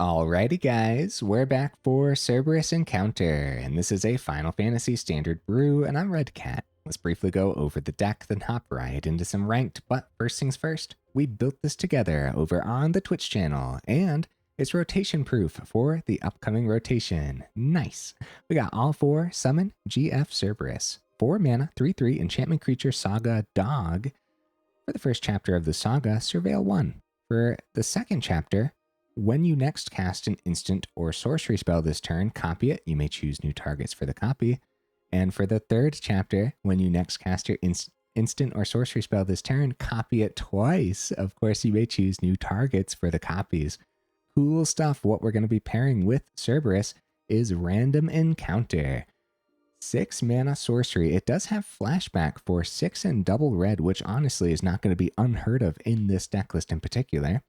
Alrighty guys, we're back for Cerberus Encounter, and this is a Final Fantasy Standard brew, and I'm Red Cat. Let's briefly go over the deck, then hop right into some ranked, but first things first, we built this together over on the Twitch channel, and it's rotation proof for the upcoming rotation. Nice! We got all 4 Summon GF Cerberus, 4 mana, 3/3 enchantment creature Saga Dog. For the first chapter of the Saga, Surveil 1. For the second chapter, when you next cast an instant or sorcery spell this turn, copy it. You may choose new targets for the copy. And for the third chapter, when you next cast your instant or sorcery spell this turn, copy it twice. Of course, you may choose new targets for the copies. Cool stuff. What we're going to be pairing with Cerberus is Random Encounter. 6 mana sorcery. It does have flashback for 6 and double red, which honestly is not going to be unheard of in this deck list in particular.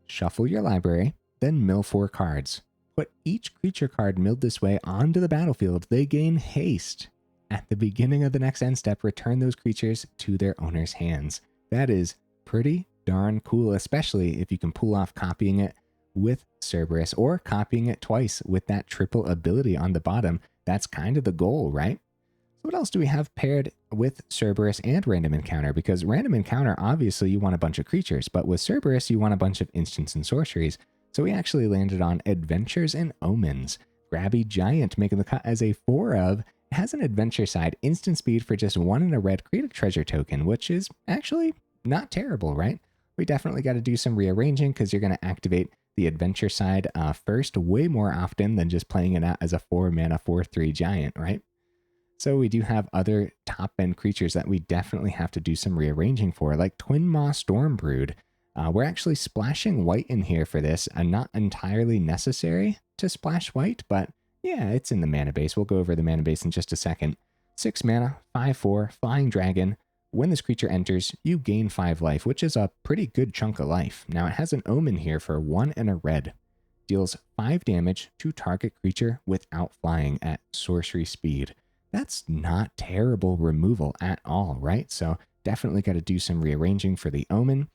Shuffle your library, then mill 4 cards. Put each creature card milled this way onto the battlefield. They gain haste. At the beginning of the next end step, return those creatures to their owner's hands. That is pretty darn cool, especially if you can pull off copying it with Cerberus or copying it twice with that triple ability on the bottom. That's kind of the goal, right? So what else do we have paired with Cerberus and Random Encounter? Because Random Encounter, obviously you want a bunch of creatures, but with Cerberus you want a bunch of instants and sorceries. So we actually landed on Adventures and Omens. Grabby Giant making the cut as a 4 of. It has an adventure side, instant speed for just 1 and a red, create a treasure token, which is actually not terrible, right? We definitely got to do some rearranging because you're going to activate the adventure side first way more often than just playing it out as a 4 mana 4/3 giant, right? So we do have other top-end creatures that we definitely have to do some rearranging for, like Twinmaw Stormbrood. We're actually splashing white in here for this, and not entirely necessary to splash white, but yeah, it's in the mana base. We'll go over the mana base in just a second. 6 mana, 5/4, Flying Dragon. When this creature enters, you gain 5 life, which is a pretty good chunk of life. Now it has an omen here for 1 and a red. Deals 5 damage to target creature without flying at sorcery speed. That's not terrible removal at all, right? So definitely got to do some rearranging for the Omen.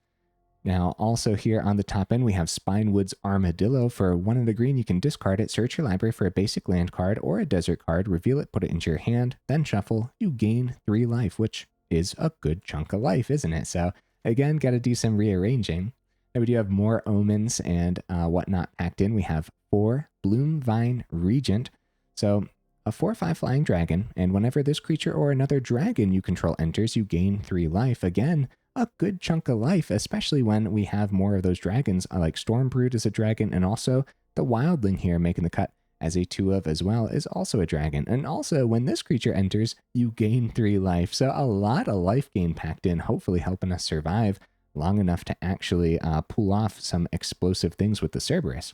Now, also here on the top end, we have Spinewoods Armadillo. For 1 and a green, you can discard it, search your library for a basic land card or a desert card, reveal it, put it into your hand, then shuffle. You gain 3 life, which is a good chunk of life, isn't it? So again, got to do some rearranging. Now we do have more Omens and whatnot packed in. We have 4 Bloomvine Regent. So a 4/5 flying dragon, and whenever this creature or another dragon you control enters, you gain 3 life. Again, a good chunk of life, especially when we have more of those dragons, like Stormbrood is a dragon, and also the Wildling here making the cut as a 2 of as well is also a dragon. And also, when this creature enters, you gain 3 life. So a lot of life gain packed in, hopefully helping us survive long enough to actually pull off some explosive things with the Cerberus.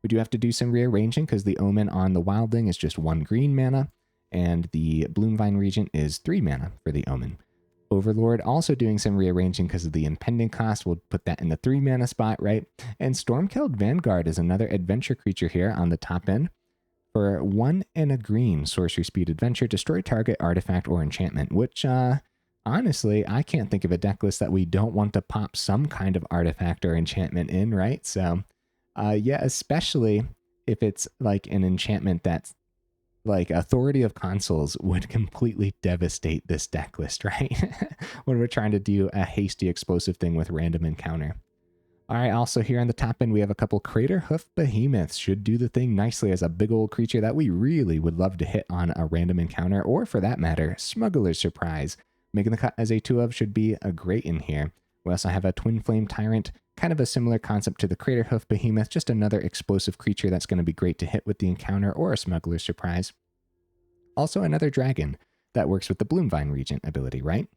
We do have to do some rearranging because the Omen on the Wildling is just 1 green mana, and the Bloomvine Regent is 3 mana for the Omen. Overlord also doing some rearranging because of the impending cost. We'll put that in the 3 mana spot, right? And Stormkeld Vanguard is another adventure creature here on the top end. For 1 and a green, sorcery speed adventure, destroy target artifact or enchantment, which honestly, I can't think of a deck list that we don't want to pop some kind of artifact or enchantment in, right? So yeah, especially if it's like an enchantment that's like Authority of Consuls would completely devastate this deck list, right? When we're trying to do a hasty explosive thing with Random Encounter. All right, also here on the top end, we have a couple Craterhoof Behemoths. Should do the thing nicely as a big old creature that we really would love to hit on a Random Encounter, or for that matter, Smuggler's Surprise. Making the cut as a 2 of should be a great in here. We also have a Twinflame Tyrant, kind of a similar concept to the Craterhoof Behemoth, just another explosive creature that's going to be great to hit with the encounter or a Smuggler's Surprise. Also another dragon that works with the Bloomvine Regent ability, right?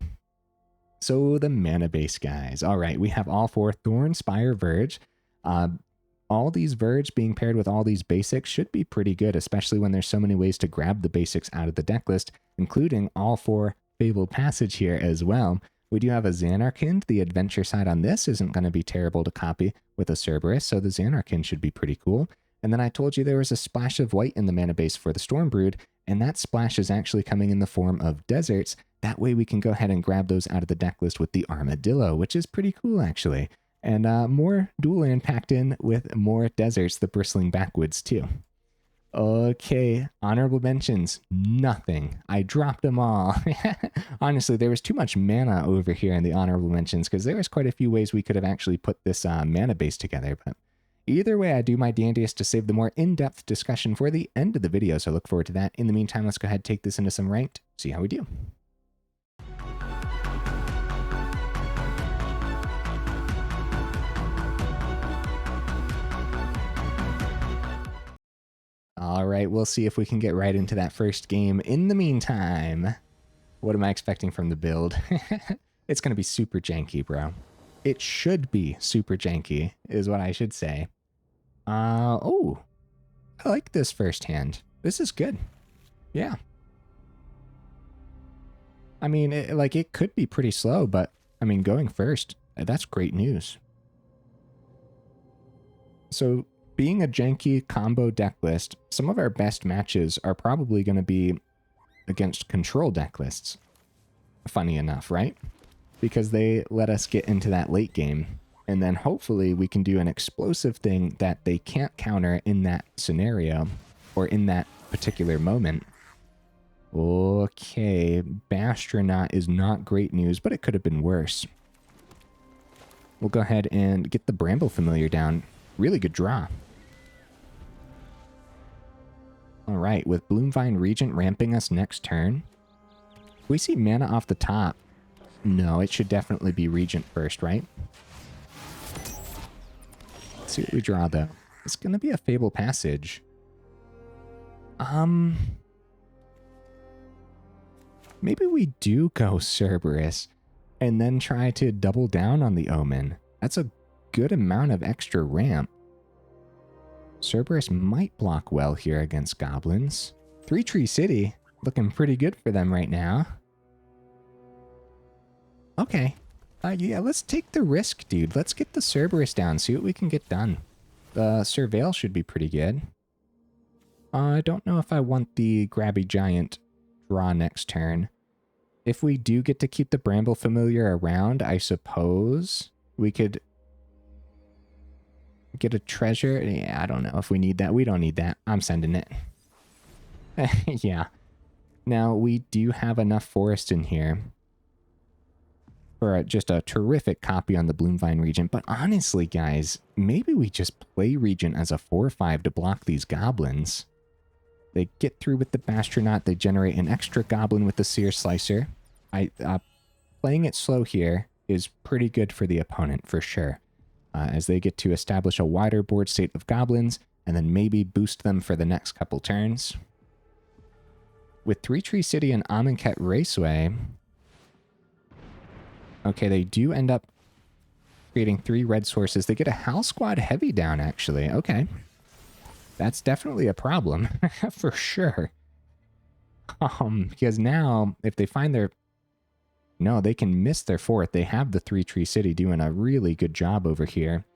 So the mana base, guys. All right, we have all 4 Thornspire Verge. All these Verge being paired with all these basics should be pretty good, especially when there's so many ways to grab the basics out of the deck list, including all 4 Fabled Passage here as well. We do have a Zanarkand. The adventure side on this isn't going to be terrible to copy with a Cerberus, so the Zanarkand should be pretty cool. And then I told you there was a splash of white in the mana base for the Stormbrood, and that splash is actually coming in the form of deserts. That way we can go ahead and grab those out of the deck list with the Armadillo, which is pretty cool actually. And more dueling packed in with more deserts, the Bristling Backwoods too. Okay, honorable mentions, nothing. I dropped them all. Honestly, there was too much mana over here in the honorable mentions because there was quite a few ways we could have actually put this mana base together. But either way, I do my dandiest to save the more in-depth discussion for the end of the video, so I look forward to that. In the meantime, let's go ahead and take this into some ranked, see how we do. All right, we'll see if we can get right into that first game. In the meantime, what am I expecting from the build? It's going to be super janky, bro. It should be super janky, is what I should say. Oh, I like this first hand. This is good. Yeah. I mean, it could be pretty slow, but I mean, going first, that's great news. So, being a janky combo deck list, some of our best matches are probably going to be against control deck lists. Funny enough, right? Because they let us get into that late game, and then hopefully we can do an explosive thing that they can't counter in that scenario, or in that particular moment. Okay, Bastronaut is not great news, but it could have been worse. We'll go ahead and get the Bramble Familiar down. Really good draw. Alright, with Bloomvine Regent ramping us next turn. We see mana off the top. No, it should definitely be Regent first, right? Let's see what we draw, though. It's going to be a Fabled Passage. Maybe we do go Cerberus and then try to double down on the Omen. That's a good amount of extra ramp. Cerberus might block well here against goblins. 3-Tree City, looking pretty good for them right now. Okay. Yeah, let's take the risk, dude. Let's get the Cerberus down, see what we can get done. The Surveil should be pretty good. I don't know if I want the Grabby Giant draw next turn. If we do get to keep the Bramble Familiar around, I suppose we could get a treasure. Yeah, I don't know if we need that. We don't need that. I'm sending it. Yeah. Now, we do have enough forest in here for just a terrific copy on the Bloomvine Regent. But honestly, guys, maybe we just play Regent as a 4-5 to block these goblins. They get through with the Bastronaut. They generate an extra goblin with the Seer Slicer. Playing it slow here is pretty good for the opponent, for sure. As they get to establish a wider board state of goblins, and then maybe boost them for the next couple turns. With 3-Tree City and Amonkhet Raceway, okay, they do end up creating 3 red sources. They get a Howl Squad Heavy down, actually. Okay. That's definitely a problem, for sure. Because now, if they find their... No, they can miss their 4th. They have the 3-Tree City doing a really good job over here.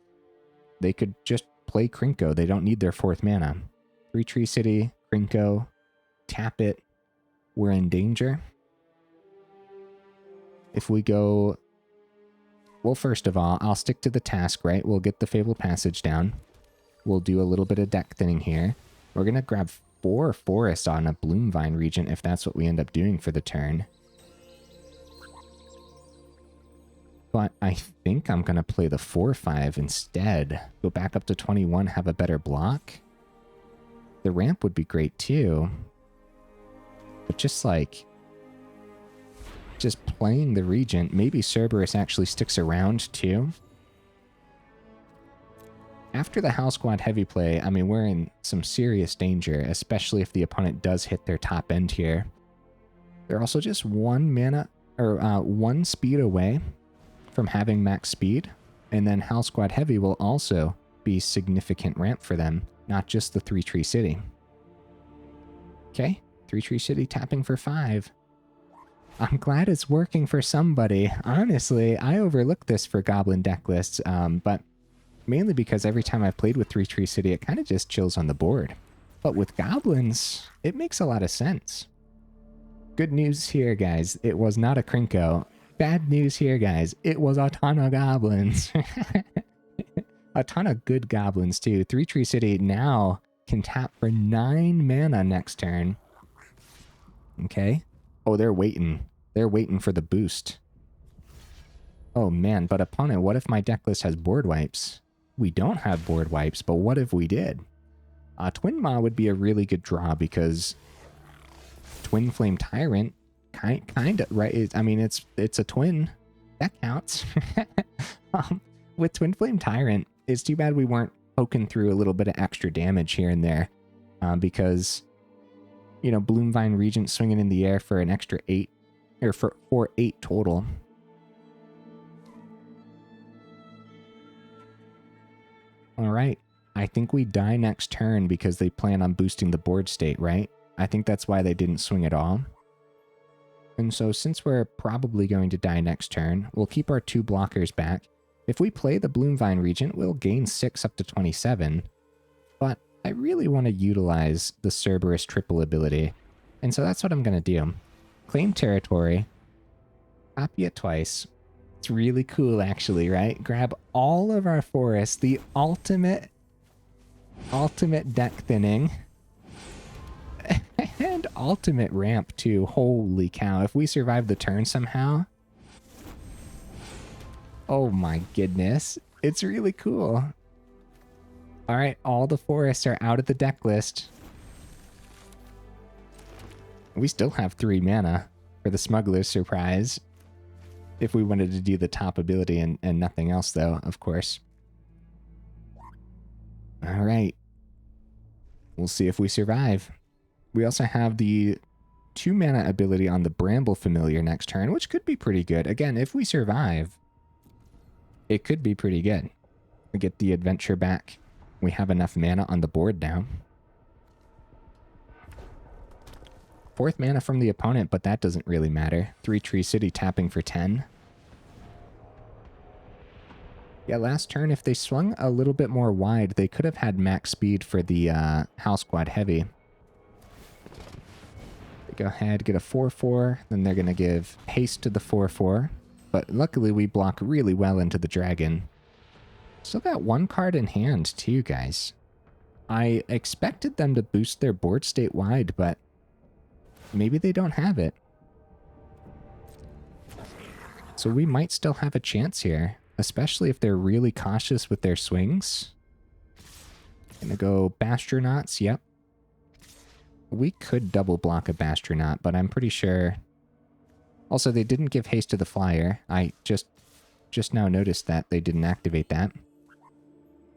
They could just play Krinko. They don't need their 4th mana. 3-Tree City, Krinko, tap it. We're in danger. If we go... Well, first of all, I'll stick to the task, right? We'll get the Fabled Passage down. We'll do a little bit of deck thinning here. We're going to grab 4 forests on a Bloomvine Regent if that's what we end up doing for the turn. But I think I'm going to play the 4-5 instead. Go back up to 21, have a better block. The ramp would be great too. But just playing the Regent, maybe Cerberus actually sticks around too. After the Howl Squad Heavy play, I mean, we're in some serious danger, especially if the opponent does hit their top end here. They're also just 1 speed away from having max speed, and then Howl Squad Heavy will also be significant ramp for them, not just the 3-Tree City. Okay, 3-Tree City tapping for 5. I'm glad it's working for somebody. Honestly, I overlooked this for Goblin deck lists, but mainly because every time I've played with 3-Tree City, it kind of just chills on the board. But with Goblins, it makes a lot of sense. Good news here, guys. It was not a Krinko. Bad news here, guys. It was a ton of goblins. A ton of good goblins too. 3 Tree City now can tap for 9 mana next turn. Okay. Oh, they're waiting. They're waiting for the boost. Oh man, but opponent, what if my deck list has board wipes? We don't have board wipes, but what if we did? Twinmaw would be a really good draw because Twinflame Tyrant, kind of, right? I mean, it's a twin. That counts. With Twinflame Tyrant, it's too bad we weren't poking through a little bit of extra damage here and there because, you know, Bloomvine Regent swinging in the air for an extra 8, or for 8 total. All right. I think we die next turn because they plan on boosting the board state, right? I think that's why they didn't swing at all. And so since we're probably going to die next turn, we'll keep our 2 blockers back. If we play the Bloomvine Regent, we'll gain 6 up to 27. But I really want to utilize the Cerberus triple ability. And so that's what I'm going to do. Claim territory. Copy it twice. It's really cool actually, right? Grab all of our forests, the ultimate deck thinning. And ultimate ramp too. Holy cow. If we survive the turn somehow. Oh my goodness. It's really cool. Alright, all the forests are out of the deck list. We still have 3 mana for the Smuggler's Surprise. If we wanted to do the top ability and nothing else though, of course. Alright. We'll see if we survive. We also have the 2 mana ability on the Bramble Familiar next turn, which could be pretty good. Again, if we survive, it could be pretty good. We get the adventure back. We have enough mana on the board now. 4th mana from the opponent, but that doesn't really matter. 3 Tree City tapping for 10. Yeah, last turn, if they swung a little bit more wide, they could have had max speed for the House Squad Heavy. They go ahead, get a 4/4, then they're going to give haste to the 4/4. But luckily, we block really well into the dragon. Still got 1 card in hand, too, guys. I expected them to boost their board state wide, but maybe they don't have it. So we might still have a chance here, especially if they're really cautious with their swings. Gonna go Bastronauts, yep. We could double block a Bastronaut, but I'm pretty sure... Also, they didn't give haste to the flyer. I just now noticed that they didn't activate that.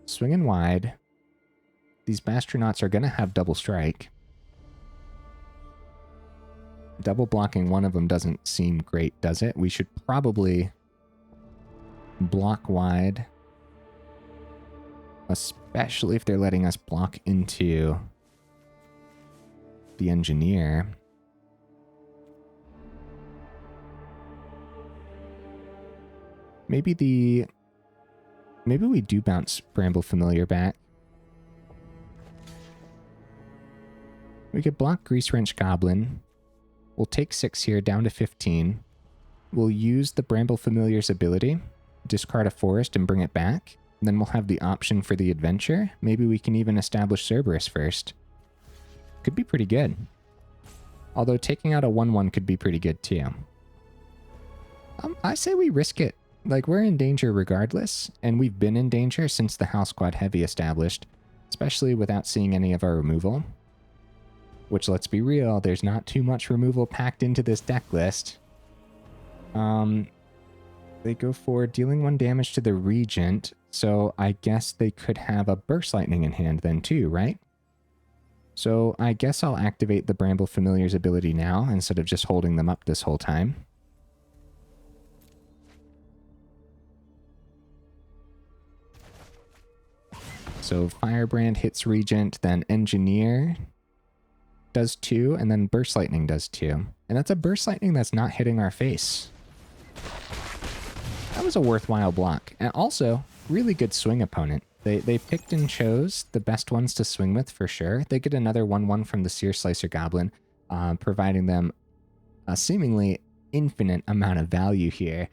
Swinging wide. These Bastronauts are gonna have double strike. Double blocking one of them doesn't seem great, does it? We should probably block wide. Especially if they're letting us block into the engineer. Maybe we do bounce Bramble Familiar back. We could block Grease Wrench Goblin. We'll take 6 here, down to 15. We'll use the Bramble Familiar's ability, discard a forest and bring it back. Then we'll have the option for the adventure. Maybe we can even establish Cerberus first. Could be pretty good. Although taking out a 1/1 could be pretty good too. I say we risk it. Like, we're in danger regardless, and we've been in danger since the House Squad Heavy established, especially without seeing any of our removal. Which, let's be real, there's not too much removal packed into this deck list. They go for dealing 1 damage to the Regent, so I guess they could have a Burst Lightning in hand then too, right? So I guess I'll activate the Bramble Familiar's ability now, instead of just holding them up this whole time. So Firebrand hits Regent, then Engineer does 2, and then Burst Lightning does 2. And that's a Burst Lightning that's not hitting our face. That was a worthwhile block. And also, really good swing opponent. They picked and chose the best ones to swing with for sure. They get another 1/1 from the Sear Slicer Goblin, providing them a seemingly infinite amount of value here.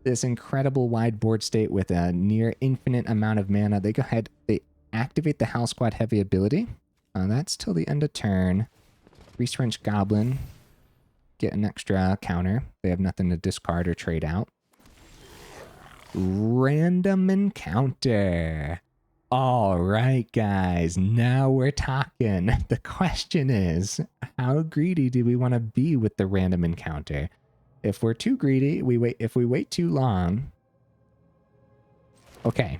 this incredible wide board state with a near infinite amount of mana. They go ahead, they activate the Howl Squad Heavy ability. That's till the end of turn. Priest Wrench Goblin, get an extra counter. They have nothing to discard or trade out. Random encounter. All right, guys, now we're talking. The question is, how greedy do we want to be with the random encounter? If we're too greedy, we wait. If we wait too long, okay,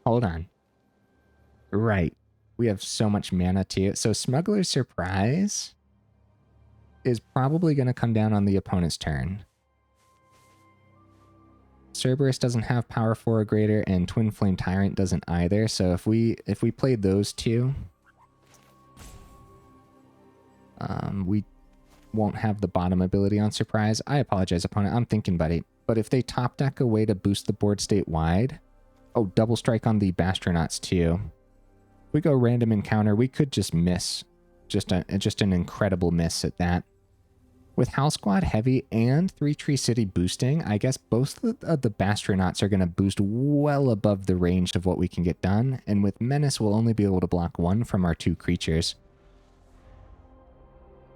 hold on. Right, we have so much mana too. So Smuggler's Surprise is probably going to come down on the opponent's turn. Cerberus doesn't have power 4 or greater, and Twinflame Tyrant doesn't either. So if we played those two, we won't have the bottom ability on Surprise. I apologize, opponent. I'm thinking, buddy. But if they top deck a way to boost the board state wide, oh, double strike on the Bastronauts too. If we go random encounter, we could just miss. Just an incredible miss at that. With Howl Squad Heavy and 3 Tree City boosting, I guess both of the Bastronauts are going to boost well above the range of what we can get done. And with Menace, we'll only be able to block 1 from our 2 creatures.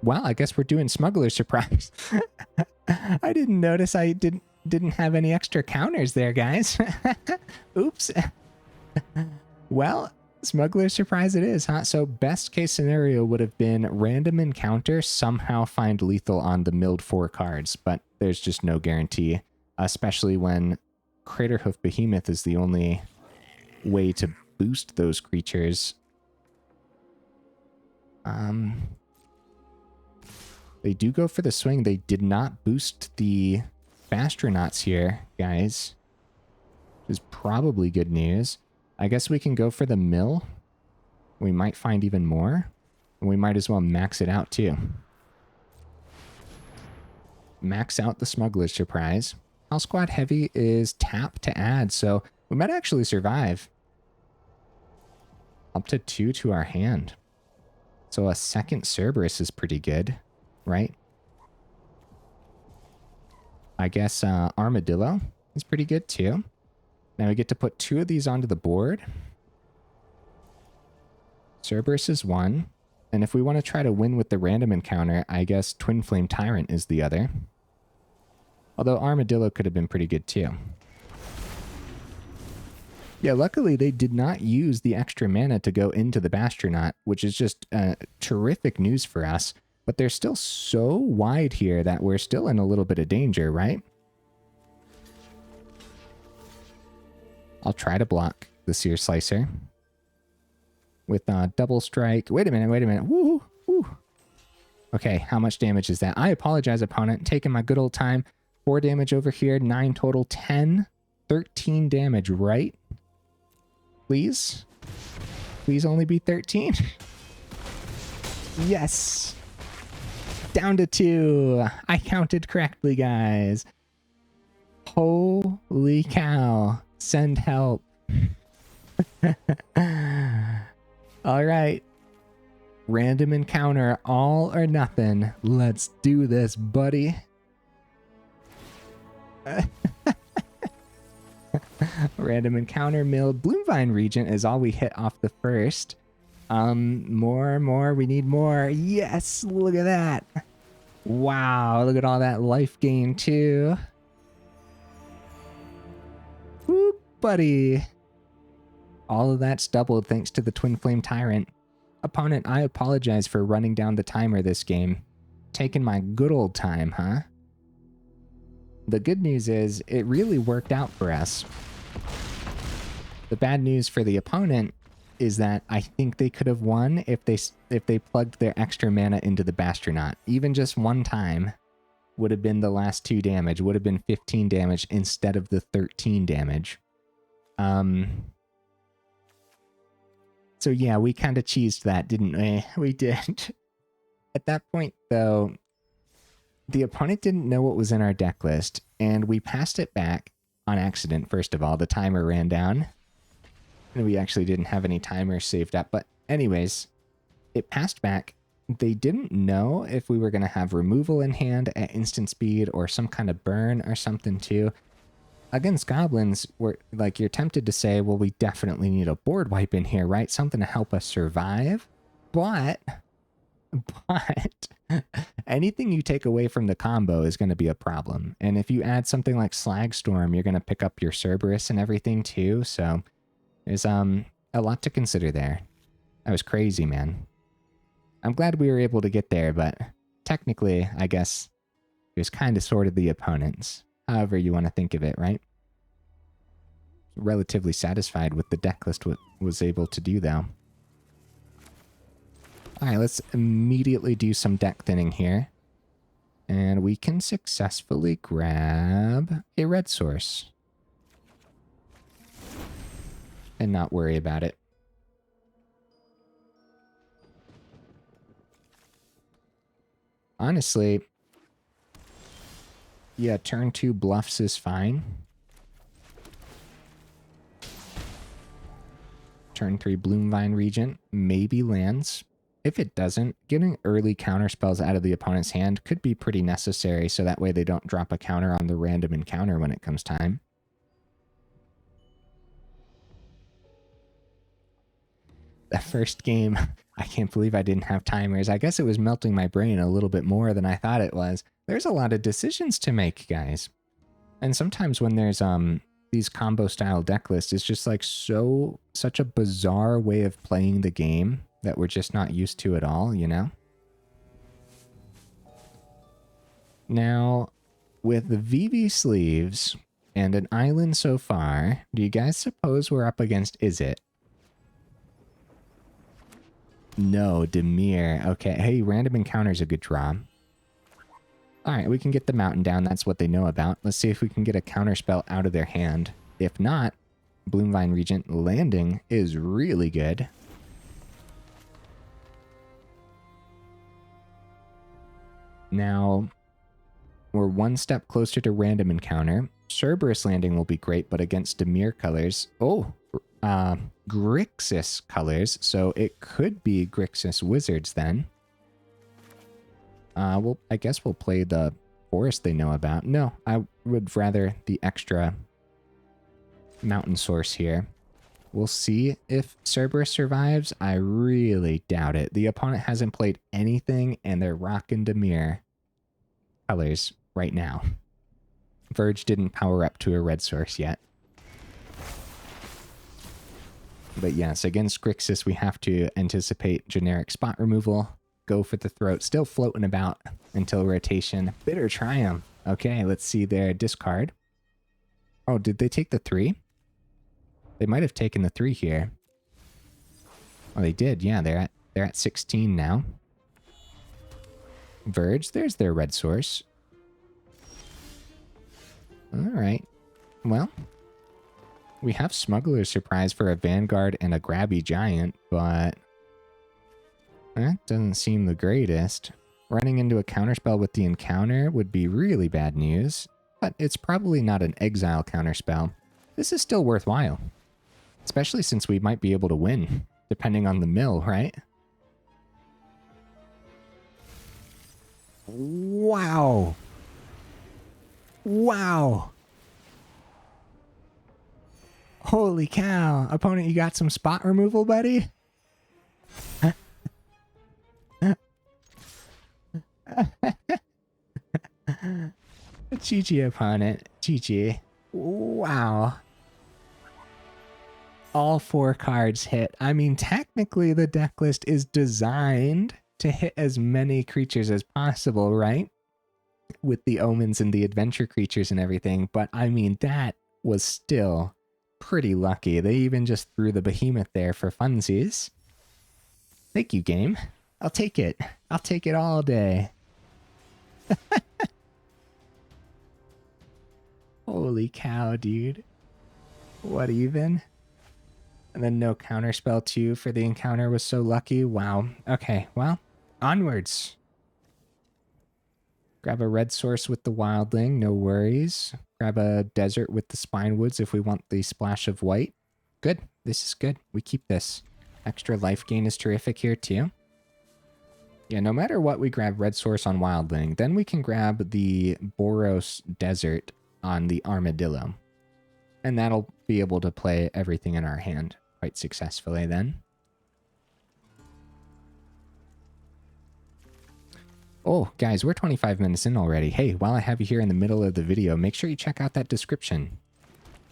Well, I guess we're doing Smuggler Surprise. I didn't notice I didn't have any extra counters there, guys. Oops. Well, Smuggler Surprise it is, huh? So best case scenario would have been random encounter, somehow find lethal on the milled 4 cards, but there's just no guarantee, especially when Craterhoof Behemoth is the only way to boost those creatures. They do go for the swing. They did not boost the Bastronauts here, guys. Which is probably good news. I guess we can go for the mill. We might find even more. And we might as well max it out too. Max out the Smuggler's Surprise. Howl Squad Heavy is tap to add, so we might actually survive. Up to 2 to our hand. So a second Cerberus is pretty good, right? I guess Armadillo is pretty good too. Now we get to put 2 of these onto the board. Cerberus is 1. And if we want to try to win with the random encounter, I guess Twinflame Tyrant is the other. Although Armadillo could have been pretty good too. Yeah, luckily they did not use the extra mana to go into the Bastronaut, which is just terrific news for us. But they're still so wide here that we're still in a little bit of danger, right? I'll try to block the Sear Slicer with double strike. Wait a minute. Woo, woo. Okay, how much damage is that? I apologize, opponent. Taking my good old time. 4 damage over here, 9 total, 10, 13 damage, right? Please? Please only be 13? Yes! Down to 2. I counted correctly, guys. Holy cow. Send help. All right. Random encounter, all or nothing. Let's do this, buddy. Random encounter milled. Bloomvine Regent is all we hit off the first. More. We need more. Yes, look at that. Wow, look at all that life gain too. Whoop, buddy. All of that's doubled thanks to the Twinflame Tyrant. Opponent, I apologize for running down the timer this game. Taking my good old time, huh? The good news is, it really worked out for us. The bad news for the opponent is that I think they could have won if they plugged their extra mana into the Bastronaut. Even just one time would have been the last 2 damage, would have been 15 damage instead of the 13 damage. So yeah, we kind of cheesed that, didn't we? We did. At that point, though, the opponent didn't know what was in our deck list, and we passed it back on accident, first of all. The timer ran down, and we actually didn't have any timers saved up. But anyways, it passed back, they didn't know if we were going to have removal in hand at instant speed or some kind of burn or something too. Against goblins, you're tempted to say, well, we definitely need a board wipe in here, right? Something to help us survive. But anything you take away from the combo is going to be a problem. And if you add something like Slagstorm, you're going to pick up your Cerberus and everything too. So there's a lot to consider there. That was crazy, man. I'm glad we were able to get there, but technically, I guess it was kind of sort of the opponents. However you want to think of it, right? Relatively satisfied with the deck list was able to do, though. Alright, let's immediately do some deck thinning here. And we can successfully grab a red source. And not worry about it. Honestly, yeah, turn 2 bluffs is fine. Turn 3 Bloomvine Regent maybe lands. If it doesn't, getting early counter spells out of the opponent's hand could be pretty necessary, so that way they don't drop a counter on the random encounter when it comes time. The first game, I can't believe I didn't have timers. I guess it was melting my brain a little bit more than I thought it was. There's a lot of decisions to make, guys. And sometimes when there's these combo style deck lists, it's just like such a bizarre way of playing the game that we're just not used to at all, you know? Now, with the VV sleeves and an island so far, do you guys suppose we're up against Izzet? No, Dimir. Okay, hey, random encounter's a good draw. Alright, we can get the mountain down. That's what they know about. Let's see if we can get a counterspell out of their hand. If not, Bloomvine Regent landing is really good. Now, we're one step closer to random encounter. Cerberus landing will be great, but against Dimir colors... Oh, Grixis colors, so it could be Grixis Wizards then. I guess we'll play the forest they know about. No, I would rather the extra mountain source here. We'll see if Cerberus survives. I really doubt it. The opponent hasn't played anything, and they're rocking Dimir colors right now. Verge didn't power up to a red source yet. But yes, against Grixis, we have to anticipate generic spot removal. Go for the throat. Still floating about until rotation. Bitter Triumph. Okay, let's see their discard. Oh, did they take the 3? They might have taken the 3 here. Oh, they did. Yeah, they're at 16 now. Verge, there's their red source. All right. Well, we have Smuggler's Surprise for a Vanguard and a Grabby Giant, but that doesn't seem the greatest. Running into a counterspell with the encounter would be really bad news, but it's probably not an exile counterspell. This is still worthwhile, especially since we might be able to win, depending on the mill, right? Wow. Wow. Holy cow. Opponent, you got some spot removal, buddy? GG, opponent. GG. Wow. All 4 cards hit. I mean, technically the deck list is designed to hit as many creatures as possible, right? With the omens and the adventure creatures and everything. But I mean, that was still pretty lucky. They even just threw the behemoth there for funsies. Thank you, game. I'll take it. I'll take it all day. Holy cow, dude. What even? And then no counterspell too for the encounter was so lucky. Wow. Okay, well, onwards. Grab a red source with the Wildling, no worries. Grab a desert with the Spinewoods if we want the splash of white. Good. This is good. We keep this. Extra life gain is terrific here too. Yeah, no matter what, we grab Red Source on Wildling. Then we can grab the Boros Desert on the Armadillo. And that'll be able to play everything in our hand quite successfully then. Oh, guys, we're 25 minutes in already. Hey, while I have you here in the middle of the video, make sure you check out that description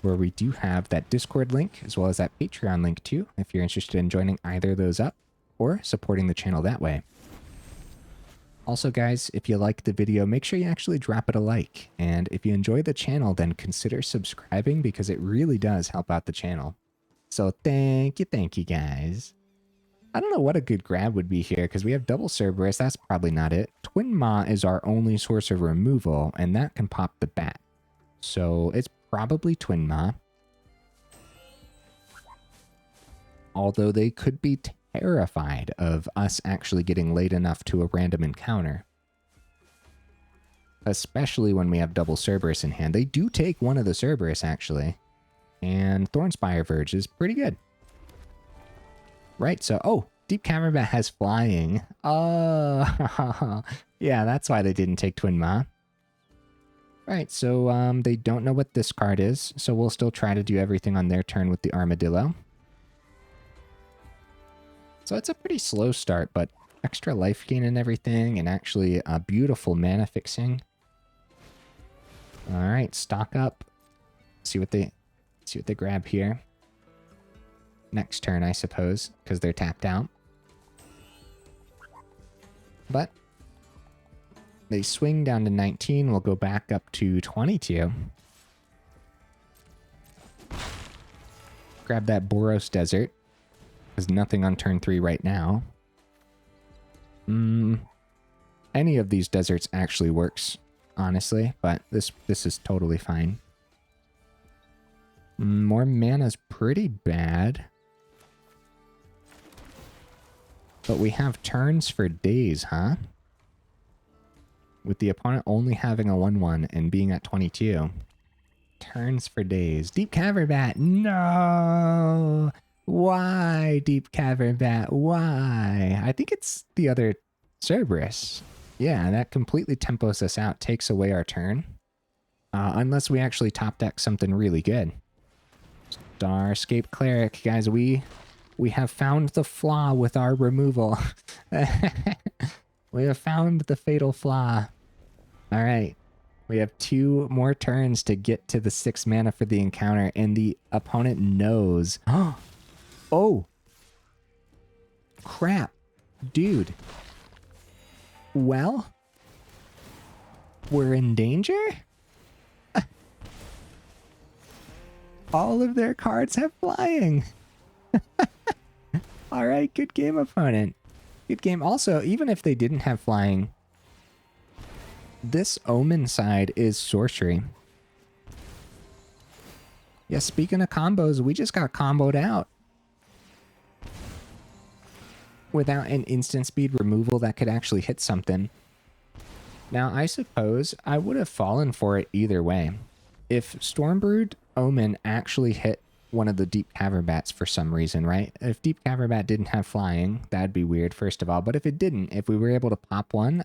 where we do have that Discord link as well as that Patreon link too, if you're interested in joining either of those up or supporting the channel that way. Also, guys, if you like the video, make sure you actually drop it a like. And if you enjoy the channel, then consider subscribing because it really does help out the channel. So thank you, guys. I don't know what a good grab would be here because we have double Cerberus. That's probably not it. Twinmaw is our only source of removal, and that can pop the bat. So it's probably Twinmaw. Although they could be terrified of us actually getting late enough to a random encounter. Especially when we have double Cerberus in hand. They do take one of the Cerberus, actually. And Thornspire Verge is pretty good. Right, so... Oh! Deep Cavern Bat has flying. Oh! Yeah, that's why they didn't take Twinmaw. Right, so they don't know what this card is, so we'll still try to do everything on their turn with the Armadillo. So it's a pretty slow start, but extra life gain and everything, and actually a beautiful mana fixing. All right, stock up. See what they grab here. Next turn, I suppose, because they're tapped out. But they swing down to 19. We'll go back up to 22. Grab that Boros Desert. There's nothing on turn 3 right now. Any of these deserts actually works, honestly, but this is totally fine. More mana's pretty bad. But we have turns for days, huh? With the opponent only having a 1/1 and being at 22. Turns for days. Deep Cavern Bat, no! Why, Deep Cavern Bat? Why? I think it's the other Cerberus. Yeah, that completely tempos us out, takes away our turn. Unless we actually top deck something really good. Starscape Cleric, guys, we have found the flaw with our removal. We have found the fatal flaw. All right. We have 2 more turns to get to the 6 mana for the encounter, and the opponent knows. Oh! Crap. Dude. Well? We're in danger? All of their cards have flying. All right, good game, opponent. Good game. Also, even if they didn't have flying, this Omen side is sorcery. Yeah, speaking of combos, we just got comboed out. Without an instant speed removal that could actually hit something. Now, I suppose I would have fallen for it either way. If Stormbrood Omen actually hit one of the Deep Cavern Bats for some reason, right? If Deep Cavern Bat didn't have flying, that'd be weird, first of all. But if it didn't, if we were able to pop one,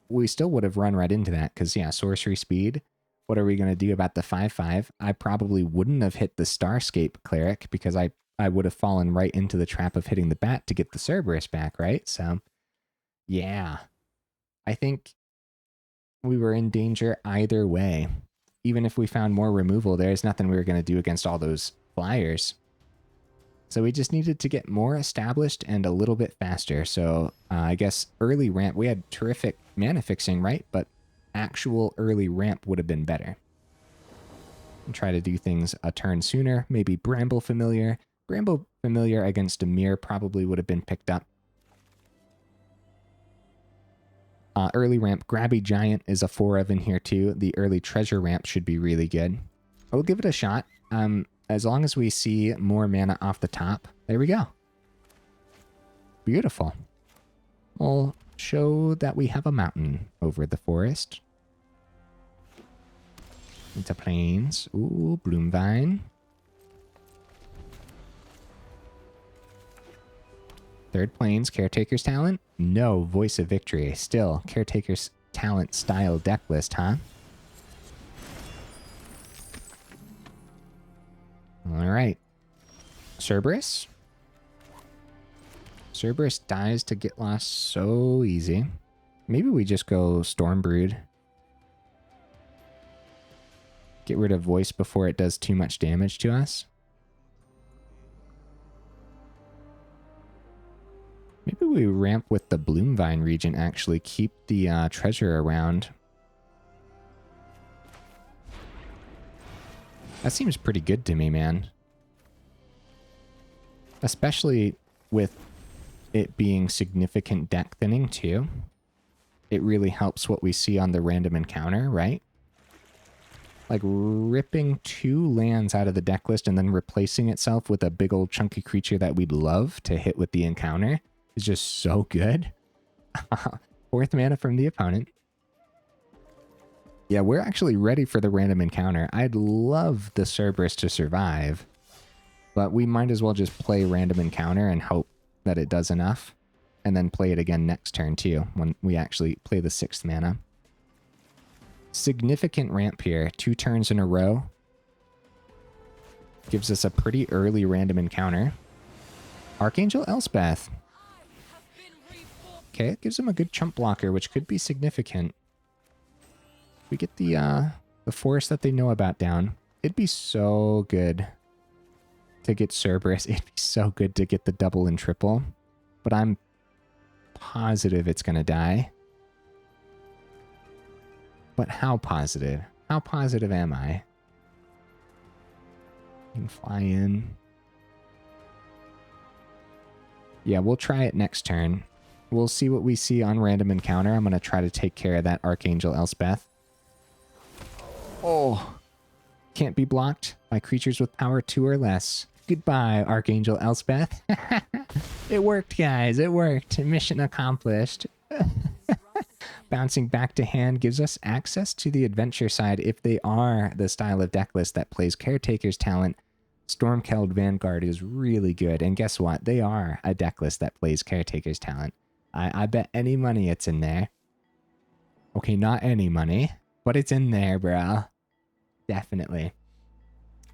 we still would have run right into that. Because, yeah, sorcery speed. What are we going to do about the 5/5? I probably wouldn't have hit the Starscape Cleric because I would have fallen right into the trap of hitting the bat to get the Cerberus back, right? So, yeah. I think we were in danger either way. Even if we found more removal, there's nothing we were going to do against all those flyers. So we just needed to get more established and a little bit faster. So I guess early ramp, we had terrific mana fixing, right? But actual early ramp would have been better. And try to do things a turn sooner. Maybe Bramble Familiar. Bramble Familiar against a mirror probably would have been picked up. Early ramp, Grabby Giant is a 4 of in here too. The early treasure ramp should be really good. We'll give it a shot. As long as we see more mana off the top. There we go. Beautiful. We'll show that we have a mountain over the forest. Into plains. Ooh, Bloomvine. Third Plains, Caretaker's Talent. No, Voice of Victory. Still, Caretaker's Talent style deck list, huh? Alright. Cerberus. Cerberus dies to get lost so easy. Maybe we just go Stormbrood. Get rid of Voice before it does too much damage to us. Maybe we ramp with the Bloomvine Regent, actually. Keep the treasure around. That seems pretty good to me, man. Especially with it being significant deck thinning, too. It really helps what we see on the random encounter, right? Like ripping 2 lands out of the deck list and then replacing itself with a big old chunky creature that we'd love to hit with the encounter is just so good. 4th mana from the opponent. Yeah, we're actually ready for the random encounter. I'd love the Cerberus to survive, but we might as well just play random encounter and hope that it does enough, and then play it again next turn too, when we actually play the 6th mana. Significant ramp here, 2 turns in a row. Gives us a pretty early random encounter. Archangel Elspeth. Okay, it gives him a good chump blocker, which could be significant. We get the forest that they know about down. It'd be so good to get Cerberus. It'd be so good to get the double and triple. But I'm positive it's going to die. But how positive? How positive am I? You can fly in. Yeah, we'll try it next turn. We'll see what we see on random encounter. I'm going to try to take care of that Archangel Elspeth. Oh, can't be blocked by creatures with power 2 or less. Goodbye, Archangel Elspeth. It worked, guys. It worked. Mission accomplished. Bouncing back to hand gives us access to the adventure side if they are the style of deck list that plays Caretaker's Talent. Stormkeld Vanguard is really good. And guess what? They are a deck list that plays Caretaker's Talent. I bet any money it's in there. Okay, not any money, but it's in there, bro. Definitely.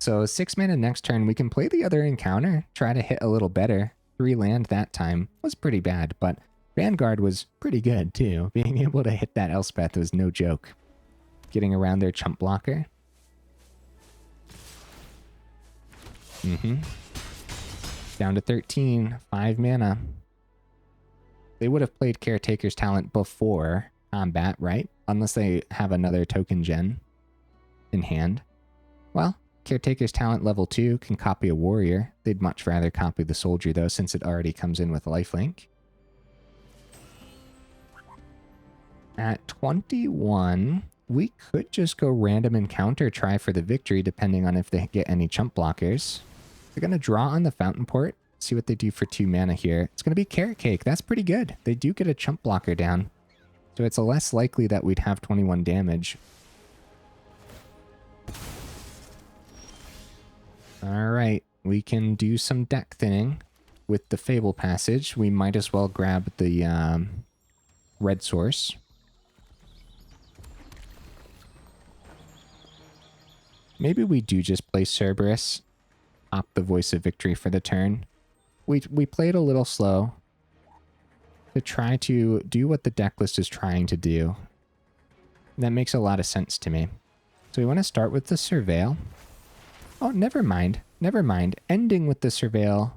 So 6 mana next turn, we can play the other encounter, try to hit a little better. 3 land that time was pretty bad, but Vanguard was pretty good too. Being able to hit that Elspeth was no joke. Getting around their chump blocker. Down to 13, 5 mana. They would have played Caretaker's Talent before combat, right? Unless they have another token gen in hand. Well, Caretaker's Talent level 2 can copy a warrior. They'd much rather copy the soldier though, since it already comes in with lifelink. At 21, we could just go random encounter, try for the victory, depending on if they get any chump blockers. They're going to draw on the Fountain Port, see what they do for 2 mana here. It's going to be Carrot Cake. That's pretty good. They do get a chump blocker down, so it's less likely that we'd have 21 damage. Alright, we can do some deck thinning with the Fabled Passage. We might as well grab the red source. Maybe we do just play Cerberus, opt the Voice of Victory for the turn. We played a little slow to try to do what the deck list is trying to do. That makes a lot of sense to me. So we want to start with the Surveil. Oh, never mind. Never mind. Ending with the Surveil.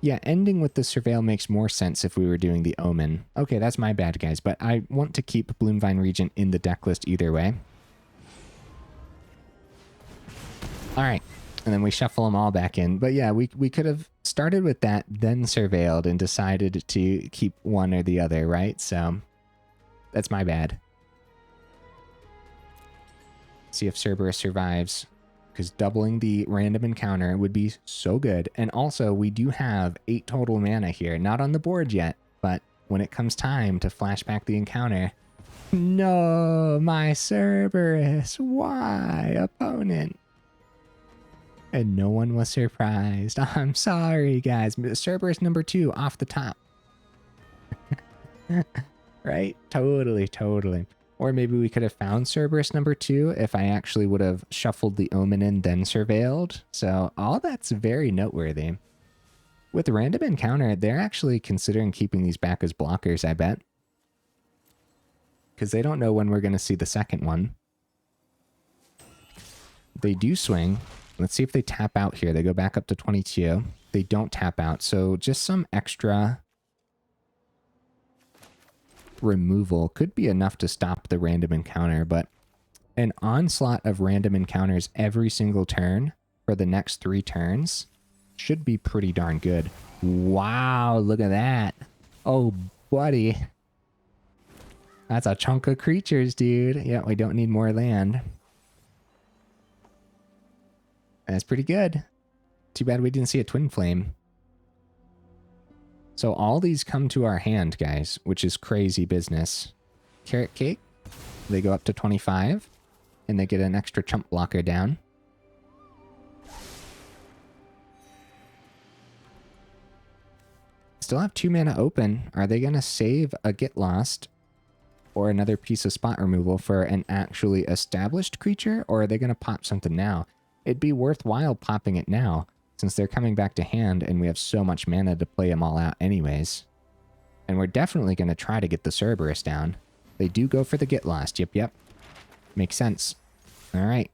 Yeah, ending with the Surveil makes more sense if we were doing the Omen. Okay, that's my bad, guys, but I want to keep Bloomvine Regent in the deck list either way. Alright, and then we shuffle them all back in. But yeah, we could have started with that, then Surveilled, and decided to keep one or the other, right? So, that's my bad. See if Cerberus survives, because doubling the random encounter would be so good. And also, we do have 8 total mana here. Not on the board yet, but when it comes time to flash back the encounter... No, my Cerberus! Why, opponent? And no one was surprised. I'm sorry, guys. Cerberus number 2 off the top. Right? Totally, totally. Or maybe we could have found Cerberus number 2 if I actually would have shuffled the Omen in, then surveilled. So all that's very noteworthy. With random encounter, they're actually considering keeping these back as blockers, I bet. Because they don't know when we're going to see the second one. They do swing. Let's see if they tap out here. They go back up to 22. They don't tap out. So just some extra removal could be enough to stop the random encounter. But an onslaught of random encounters every single turn for the next 3 turns should be pretty darn good. Wow, look at that. Oh, buddy. That's a chunk of creatures, dude. Yeah, we don't need more land. That's pretty good. Too bad we didn't see a Twinflame. So all these come to our hand, guys, which is crazy business. Carrot Cake, they go up to 25, and they get an extra chump blocker down. Still have 2 mana open. Are they going to save a Get Lost or another piece of spot removal for an actually established creature, or are they going to pop something now? It'd be worthwhile popping it now, since they're coming back to hand and we have so much mana to play them all out anyways. And we're definitely going to try to get the Cerberus down. They do go for the Get Lost. Yep. Makes sense. All right.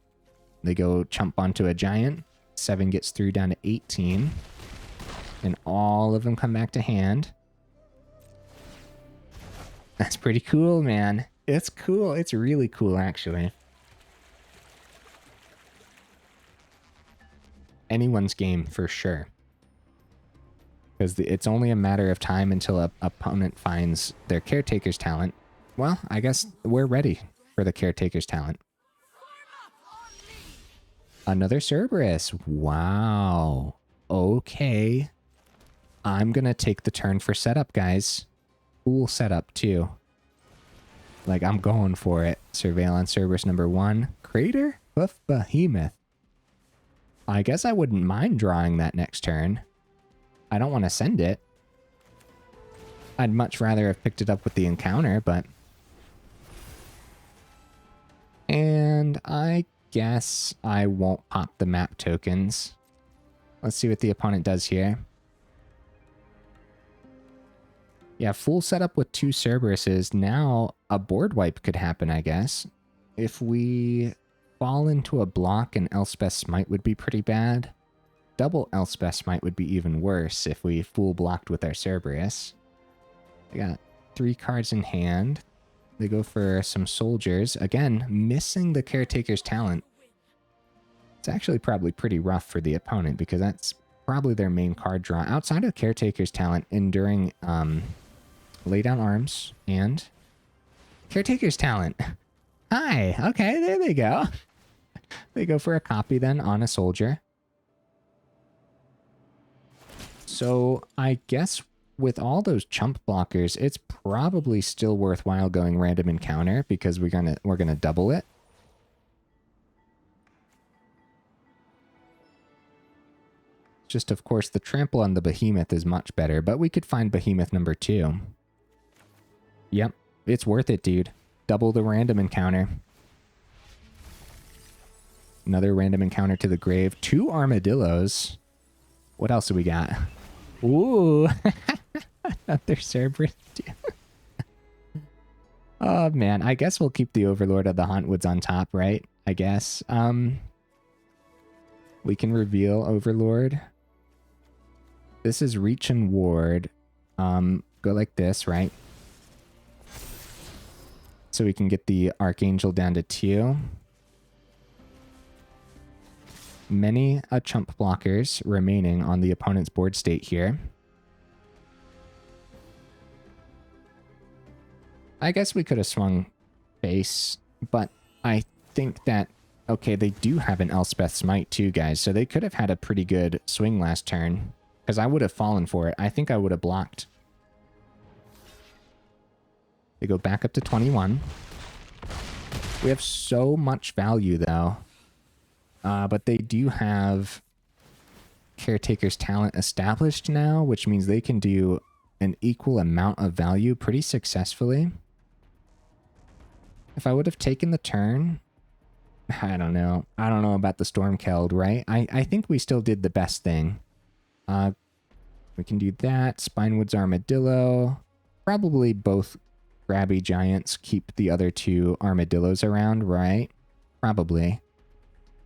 They go chump onto a Giant. 7 gets through down to 18. And all of them come back to hand. That's pretty cool, man. It's cool. It's really cool, actually. Anyone's game for sure. Because it's only a matter of time until an opponent finds their Caretaker's talent. Well, I guess we're ready for the Caretaker's talent. Another Cerberus. Wow. Okay. I'm going to take the turn for setup, guys. Cool setup, too. Like, I'm going for it. Surveillance Cerberus number 1. Craterhoof Behemoth. I guess I wouldn't mind drawing that next turn. I don't want to send it. I'd much rather have picked it up with the encounter, but... And I guess I won't pop the map tokens. Let's see what the opponent does here. Yeah, full setup with 2 Cerberuses. Now a board wipe could happen, I guess. If we fall into a block, and Elspeth Smite would be pretty bad. Double Elspeth Smite would be even worse if we full blocked with our Cerberus. They got 3 cards in hand. They go for some soldiers. Again, missing the Caretaker's talent. It's actually probably pretty rough for the opponent because that's probably their main card draw. Outside of Caretaker's talent, Enduring Lay Down Arms and Caretaker's talent. Hi, okay, there they go. They go for a copy then on a soldier. So I guess with all those chump blockers, it's probably still worthwhile going random encounter because we're gonna double it. Just of course the trample on the Behemoth is much better, but we could find Behemoth number 2. Yep, it's worth it, dude. Double the random encounter. Another random encounter to the grave. 2 armadillos. What else do we got? Ooh. Another Cerberus. Oh, man. I guess we'll keep the Overlord of the Hauntwoods on top, right? I guess. We can reveal Overlord. This is Reach and Ward. Go like this, right? So we can get the Archangel down to 2. Many chump blockers remaining on the opponent's board state here. I guess we could have swung base, but I think that, okay, they do have an Elspeth Smite too, guys, so they could have had a pretty good swing last turn, because I would have fallen for it. I think I would have blocked. They go back up to 21. We have so much value, though. But they do have Caretaker's Talent established now, which means they can do an equal amount of value pretty successfully. If I would have taken the turn, I don't know. I don't know about the Stormkeld, right? I think we still did the best thing. We can do that. Spinewoods Armadillo. Probably both Grabby Giants keep the other two Armadillos around, right? Probably.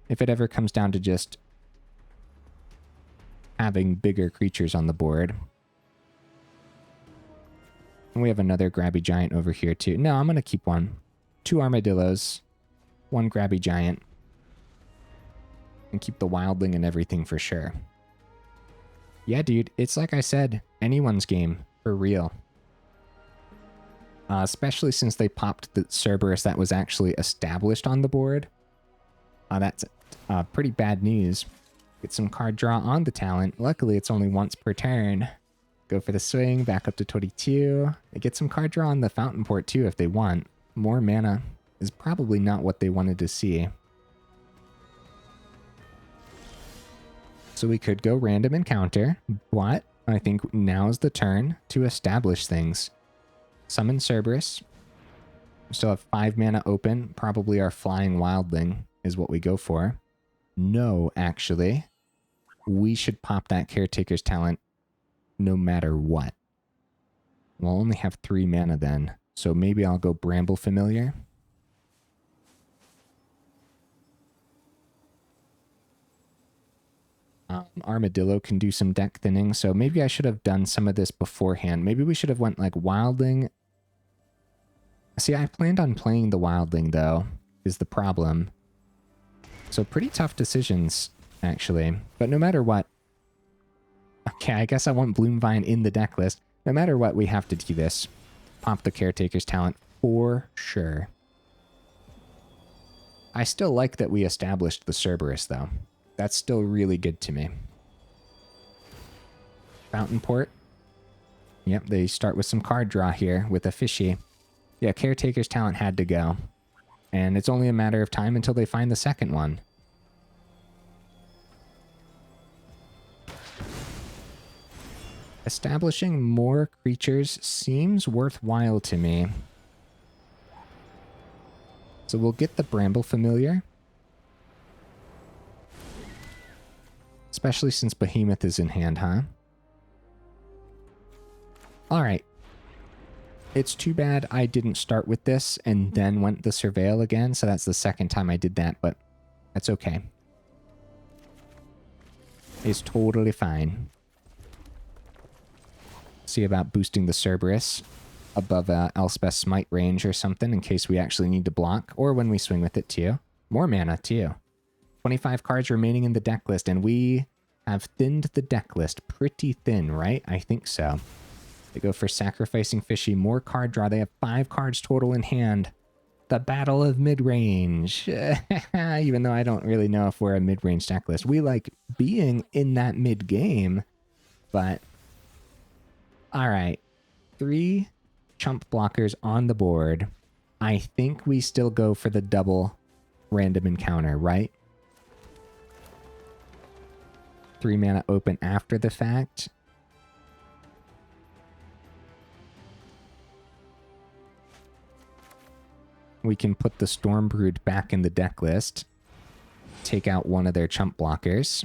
If it ever comes down to just having bigger creatures on the board. And we have another Grabby Giant over here too. No, I'm going to keep one. 2 Armadillos. 1 Grabby Giant. And keep the Wildling and everything for sure. Yeah, dude. It's like I said, anyone's game. For real. Especially since they popped the Cerberus that was actually established on the board. That's pretty bad news. Get some card draw on the talent. Luckily, it's only once per turn. Go for the swing, back up to 22. They get some card draw on the Fountain Port too if they want. More mana is probably not what they wanted to see. So we could go random encounter, but I think now's the turn to establish things. Summon Cerberus. We still have 5 mana open. Probably our Flying Wildling is what we go for. No, actually. We should pop that Caretaker's Talent no matter what. We'll only have 3 mana then. So maybe I'll go Bramble Familiar. Armadillo can do some deck thinning, so maybe I should have done some of this beforehand. Maybe we should have went like Wildling. See, I planned on playing the Wildling though, is the problem. So pretty tough decisions, actually. But no matter what... Okay, I guess I want Bloomvine in the deck list. No matter what, we have to do this. Pop the Caretaker's Talent for sure. I still like that we established the Cerberus, though. That's still really good to me. Fountain Port. Yep, they start with some card draw here with a fishy. Yeah, Caretaker's Talent had to go. And it's only a matter of time until they find the second one. Establishing more creatures seems worthwhile to me. So we'll get the Bramble Familiar. Especially since Behemoth is in hand, huh? Alright. It's too bad I didn't start with this and then went the Surveil again, so that's the second time I did that, but that's okay. It's totally fine. See about boosting the Cerberus above Elspeth's Smite range or something in case we actually need to block, or when we swing with it too. More mana too. 25 cards remaining in the deck list, and we have thinned the deck list pretty thin, right? I think so. They go for Sacrificing Fishy, more card draw. They have 5 cards total in hand. The Battle of Midrange. Even though I don't really know if we're a mid-range deck list. We like being in that mid-game, but... Alright. 3 chump blockers on the board. I think we still go for the double random encounter, right? 3 mana open after the fact. We can put the Stormbrood back in the deck list. Take out one of their chump blockers.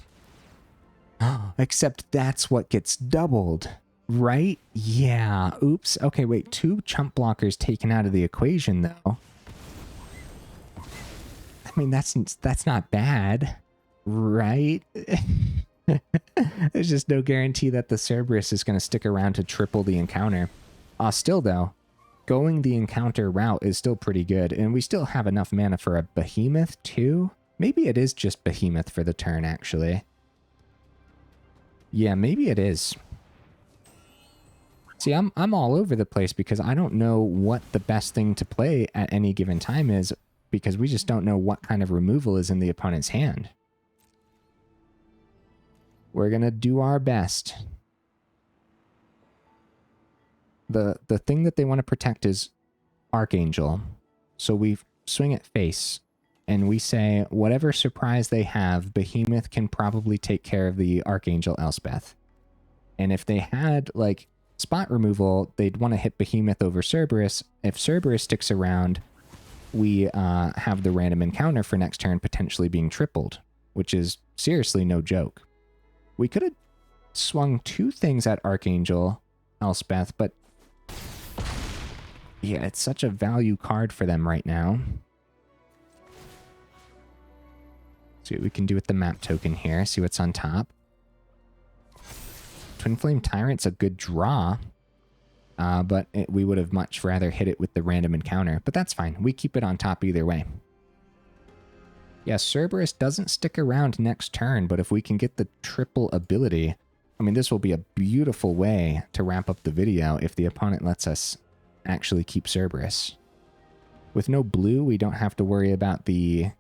Except that's what gets doubled, right? Yeah. Oops. Okay, wait. 2 chump blockers taken out of the equation, though. I mean, that's not bad, right? There's just no guarantee that the Cerberus is going to stick around to triple the encounter. Still, though, going the encounter route is still pretty good, and we still have enough mana for a Behemoth, too? Maybe it is just Behemoth for the turn, actually. Yeah, maybe it is. See, I'm all over the place because I don't know what the best thing to play at any given time is, because we just don't know what kind of removal is in the opponent's hand. We're gonna do our best. The thing that they want to protect is Archangel. So we swing at face. and we say whatever surprise they have, Behemoth can probably take care of the Archangel Elspeth. And if they had like spot removal, they'd want to hit Behemoth over Cerberus. If Cerberus sticks around, we have the random encounter for next turn potentially being tripled, which is seriously no joke. We could have swung 2 things at Archangel Elspeth, but yeah, it's such a value card for them right now. See what we can do with the map token here, see what's on top. Twinflame Tyrant's a good draw, but we would have much rather hit it with the random encounter, but that's fine. We keep it on top either way. Yeah, Cerberus doesn't stick around next turn, but if we can get the triple ability, I mean, this will be a beautiful way to wrap up the video if the opponent lets us actually keep Cerberus. With no blue, we don't have to worry about the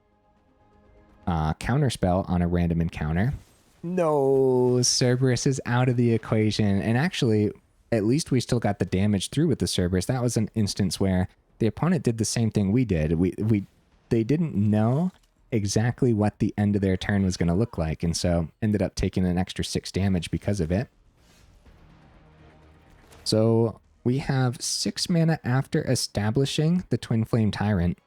counterspell on a random encounter. No, Cerberus is out of the equation. And actually, at least we still got the damage through with the Cerberus. That was an instance where the opponent did the same thing we did. They didn't know exactly what the end of their turn was going to look like, and so ended up taking an extra 6 damage because of it. So we have 6 mana after establishing the Twinflame Tyrant.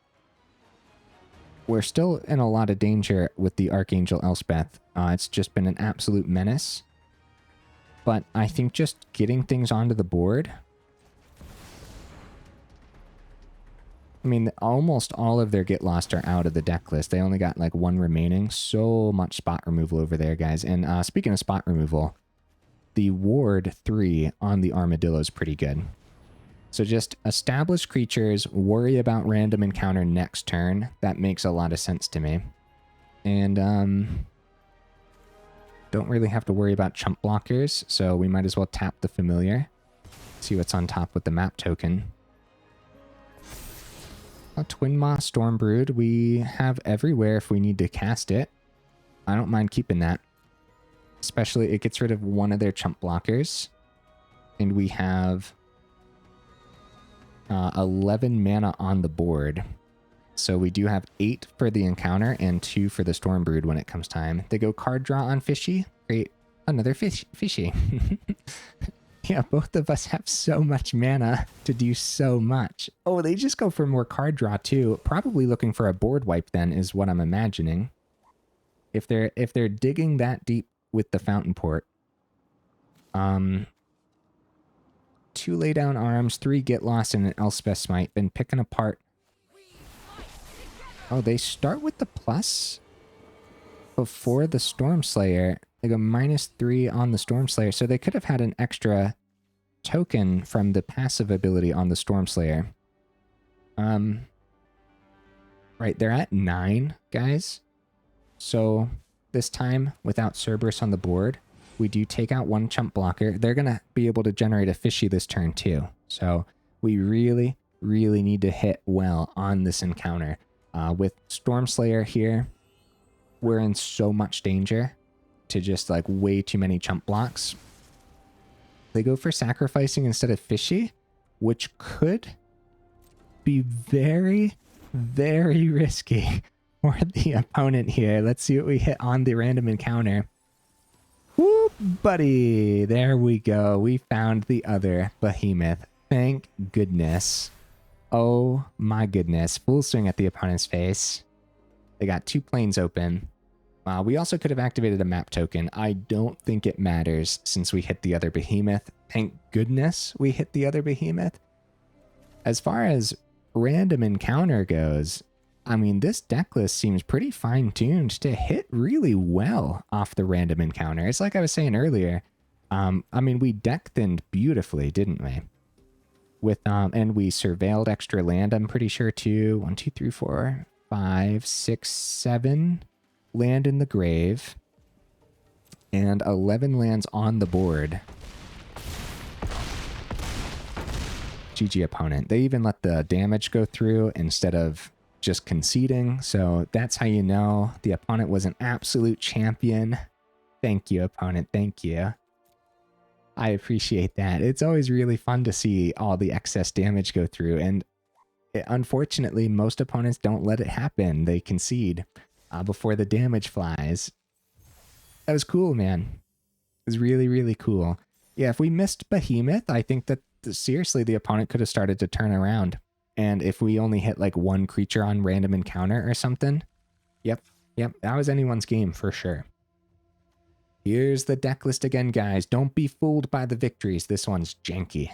We're still in a lot of danger with the Archangel Elspeth. It's just been an absolute menace. But I think just getting things onto the board... I mean, almost all of their Get Lost are out of the deck list. They only got like 1 remaining. So much spot removal over there, guys. And speaking of spot removal, the Ward 3 on the Armadillo is pretty good. So just establish creatures, worry about random encounter next turn. That makes a lot of sense to me. And don't really have to worry about chump blockers, so we might as well tap the Familiar. See what's on top with the map token. A Twinmaw Stormbrood we have everywhere if we need to cast it. I don't mind keeping that. Especially it gets rid of one of their chump blockers. And we have 11 mana on the board. So we do have 8 for the encounter and 2 for the Stormbrood when it comes time. They go card draw on Fishy. Create another Fishy. Yeah, both of us have so much mana to do so much. Oh, they just go for more card draw too. Probably looking for a board wipe then is what I'm imagining. If they're digging that deep with the Fountain Port. 2 lay down arms, 3 get lost, and an Elspeth Smite. Been picking apart. Oh, they start with the plus before the Stormslayer. They go -3 on the Stormslayer, so they could have had an extra token from the passive ability on the Stormslayer. Right, they're at 9, guys. So this time, without Cerberus on the board, we do take out 1 chump blocker. They're going to be able to generate a Fishy this turn too. So we really, really need to hit well on this encounter. With Stormslayer here, we're in so much danger to just like way too many chump blocks. They go for sacrificing instead of Fishy, which could be very, very risky for the opponent here. Let's see what we hit on the random encounter. Whoop, buddy. There we go. We found the other Behemoth. Thank goodness. Oh my goodness. Full swing at the opponent's face. They got 2 planes open. We also could have activated a map token. I don't think it matters since we hit the other Behemoth. Thank goodness we hit the other Behemoth. As far as random encounter goes, I mean, this deck list seems pretty fine-tuned to hit really well off the random encounter. It's like I was saying earlier. I mean, we deck thinned beautifully, didn't we? With and we surveilled extra land, I'm pretty sure, too. 1, 2, 3, 4, 5, 6, 7 land in the grave. And 11 lands on the board. GG opponent. They even let the damage go through instead of just conceding. So that's how you know the opponent was an absolute champion. Thank you, opponent. Thank you. I appreciate that. It's always really fun to see all the excess damage go through. And Unfortunately, most opponents don't let it happen. They concede before the damage flies. That was cool, man. It was really, really cool. Yeah, if we missed Behemoth, I think that seriously, the opponent could have started to turn around. And if we only hit like one creature on random encounter or something, yep, that was anyone's game for sure. Here's the deck list again, guys. Don't be fooled by the victories. This one's janky.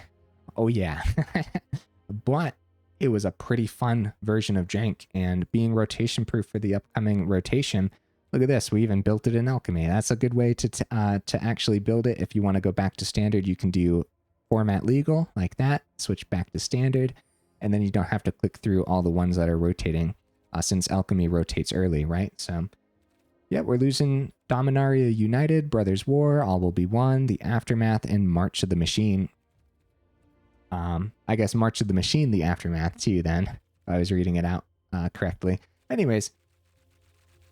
Oh yeah. But it was a pretty fun version of jank, and being rotation proof for the upcoming rotation. Look at this. We even built it in alchemy. That's a good way to actually build it. If you want to go back to standard, you can do format legal like that, switch back to standard, and then you don't have to click through all the ones that are rotating since alchemy rotates early, right? So yeah, we're losing Dominaria United, Brothers War, All Will Be One, The Aftermath, and March of the Machine. I guess March of the Machine, The Aftermath too then, if I was reading it out correctly. Anyways,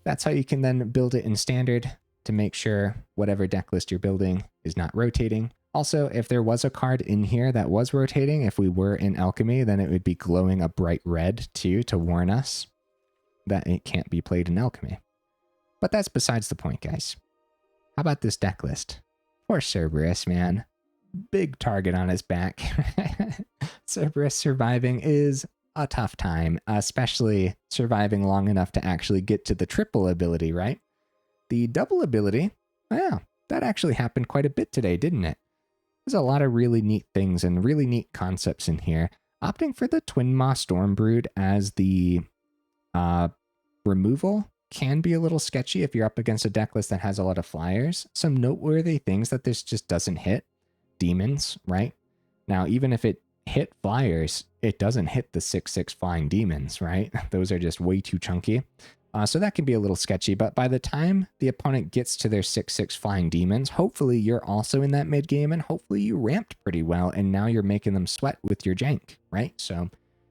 that's how you can then build it in standard to make sure whatever deck list you're building is not rotating. Also, if there was a card in here that was rotating, if we were in alchemy, then it would be glowing a bright red too to warn us that it can't be played in alchemy. But that's besides the point, guys. How about this deck list? Poor Cerberus, man. Big target on his back. Cerberus surviving is a tough time, especially surviving long enough to actually get to the triple ability, right? The double ability, yeah, that actually happened quite a bit today, didn't it? There's a lot of really neat things and really neat concepts in here. Opting for the Twinmaw Stormbrood as the removal can be a little sketchy if you're up against a deck list that has a lot of flyers. Some noteworthy things that this just doesn't hit. Demons, right? Now, even if it hit flyers, it doesn't hit the 6/6 flying demons, right? Those are just way too chunky. So that can be a little sketchy, but by the time the opponent gets to their 6/6 flying demons, hopefully you're also in that mid game, and hopefully you ramped pretty well, and now you're making them sweat with your jank, right? So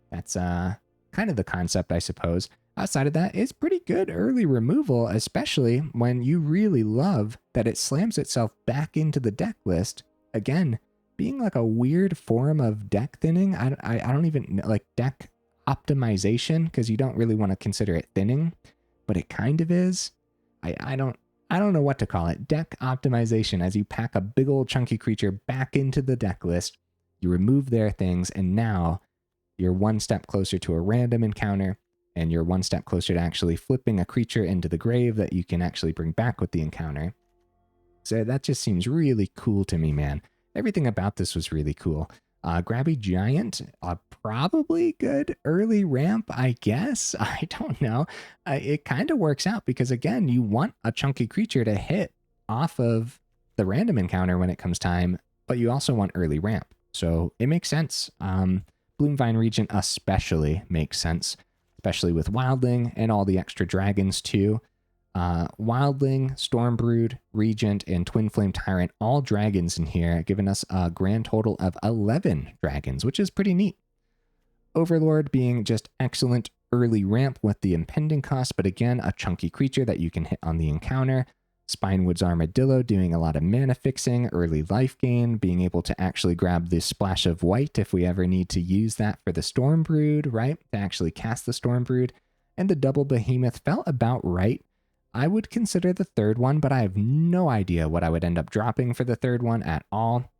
that's kind of the concept, I suppose. Outside of that, it's pretty good early removal, especially when you really love that it slams itself back into the deck list. Again, being like a weird form of deck thinning. I don't even like deck optimization, because you don't really want to consider it thinning, but it kind of is. I don't know what to call it. Deck optimization, as you pack a big old chunky creature back into the deck list, you remove their things, and now you're one step closer to a random encounter, and you're one step closer to actually flipping a creature into the grave that you can actually bring back with the encounter. So that just seems really cool to me, man. Everything about this was really cool. Grabby Giant, probably good early ramp, I guess. I don't know. It kind of works out because, again, you want a chunky creature to hit off of the random encounter when it comes time, but you also want early ramp. So it makes sense. Bloomvine Regent especially makes sense, especially with Wildling and all the extra dragons too. Wildling, Stormbrood, Regent, and Twinflame Tyrant, all dragons in here, giving us a grand total of 11 dragons, which is pretty neat. Overlord being just excellent early ramp with the impending cost, but again, a chunky creature that you can hit on the encounter. Spinewoods Armadillo doing a lot of mana fixing, early life gain, being able to actually grab this splash of white if we ever need to use that for the Stormbrood, right? To actually cast the Stormbrood. And the double Behemoth felt about right. I would consider the third one, but I have no idea what I would end up dropping for the third one at all.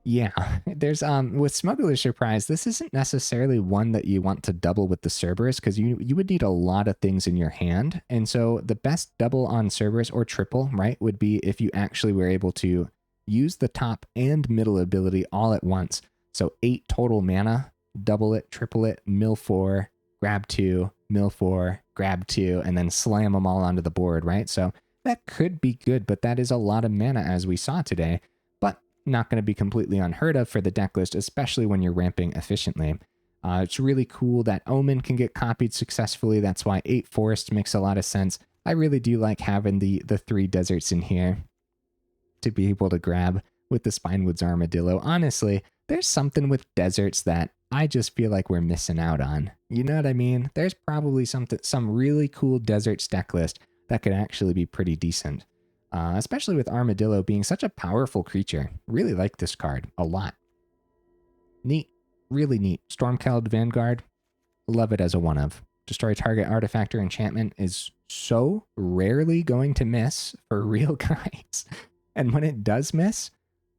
Yeah, there's with Smuggler's Surprise, this isn't necessarily one that you want to double with the Cerberus, because you would need a lot of things in your hand. And so the best double on Cerberus, or triple, right, would be if you actually were able to use the top and middle ability all at once. So 8 total mana, double it, triple it, mill 4, grab 2, mill 4, grab 2, and then slam them all onto the board, right? So that could be good, but that is a lot of mana, as we saw today, but not going to be completely unheard of for the deck list, especially when you're ramping efficiently. It's really cool that Omen can get copied successfully. That's why 8 Forest makes a lot of sense. I really do like having the 3 deserts in here to be able to grab with the Spinewoods Armadillo. Honestly, there's something with deserts that I just feel like we're missing out on. You know what I mean? There's probably some really cool deserts deck list that could actually be pretty decent. Especially with Armadillo being such a powerful creature. Really like this card a lot. Neat. Really neat. Stormkeld Vanguard. Love it as a one of. Destroy target artifact or enchantment is so rarely going to miss for real guys. And when it does miss,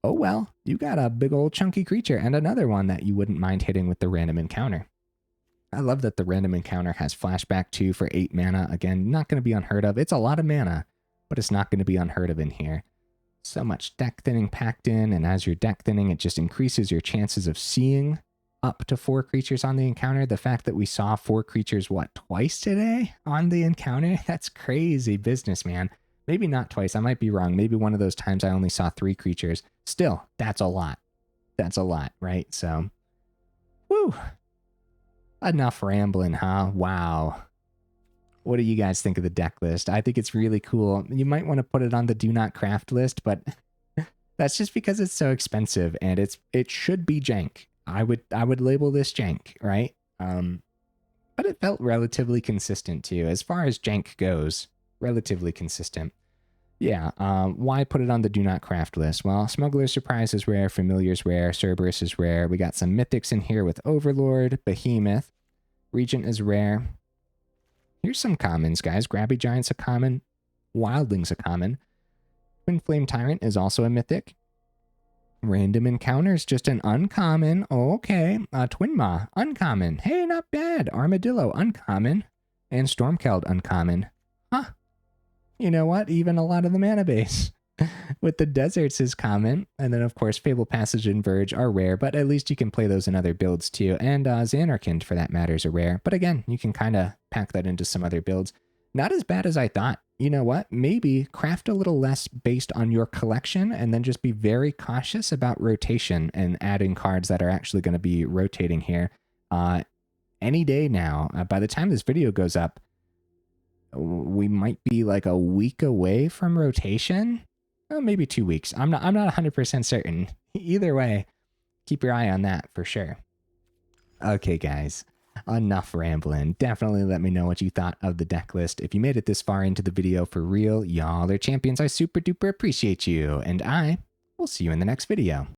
oh well, you got a big old chunky creature and another one that you wouldn't mind hitting with the random encounter. I love that the random encounter has flashback 2 for 8 mana. Again, not going to be unheard of. It's a lot of mana, but it's not going to be unheard of in here. So much deck thinning packed in, and as you're deck thinning, it just increases your chances of seeing up to 4 creatures on the encounter. The fact that we saw 4 creatures, what, twice today on the encounter? That's crazy business, man. Maybe not twice. I might be wrong. Maybe one of those times I only saw 3 creatures. Still, that's a lot. That's a lot, right? So, woo. Enough rambling, huh? Wow. What do you guys think of the deck list? I think it's really cool. You might want to put it on the do not craft list, but that's just because it's so expensive and it should be jank. I would label this jank, right? But it felt relatively consistent too. As far as jank goes, relatively consistent. Yeah, why put it on the do not craft list? Well, Smuggler Surprise is rare, Familiar's rare, Cerberus is rare. We got some mythics in here with Overlord, Behemoth, Regent is rare. Here's some commons, guys. Grabby Giant's a common, Wildling's a common. Twinflame Tyrant is also a mythic. Random Encounters, just an uncommon. Oh, okay. Twinmaw, uncommon. Hey, not bad. Armadillo, uncommon. And Stormkeld, uncommon. Huh. You know what? Even a lot of the mana base with the deserts is common. And then, of course, Fabled Passage and Verge are rare, but at least you can play those in other builds too. And Zanarkand, for that matter, is a rare. But again, you can kind of pack that into some other builds. Not as bad as I thought. You know what? Maybe craft a little less based on your collection and then just be very cautious about rotation and adding cards that are actually going to be rotating here any day now. By the time this video goes up, we might be like a week away from rotation. Oh, maybe 2 weeks. I'm not 100% certain. Either way, keep your eye on that for sure. Okay, guys. Enough rambling. Definitely let me know what you thought of the deck list. If you made it this far into the video for real, y'all are champions. I super duper appreciate you. And I will see you in the next video.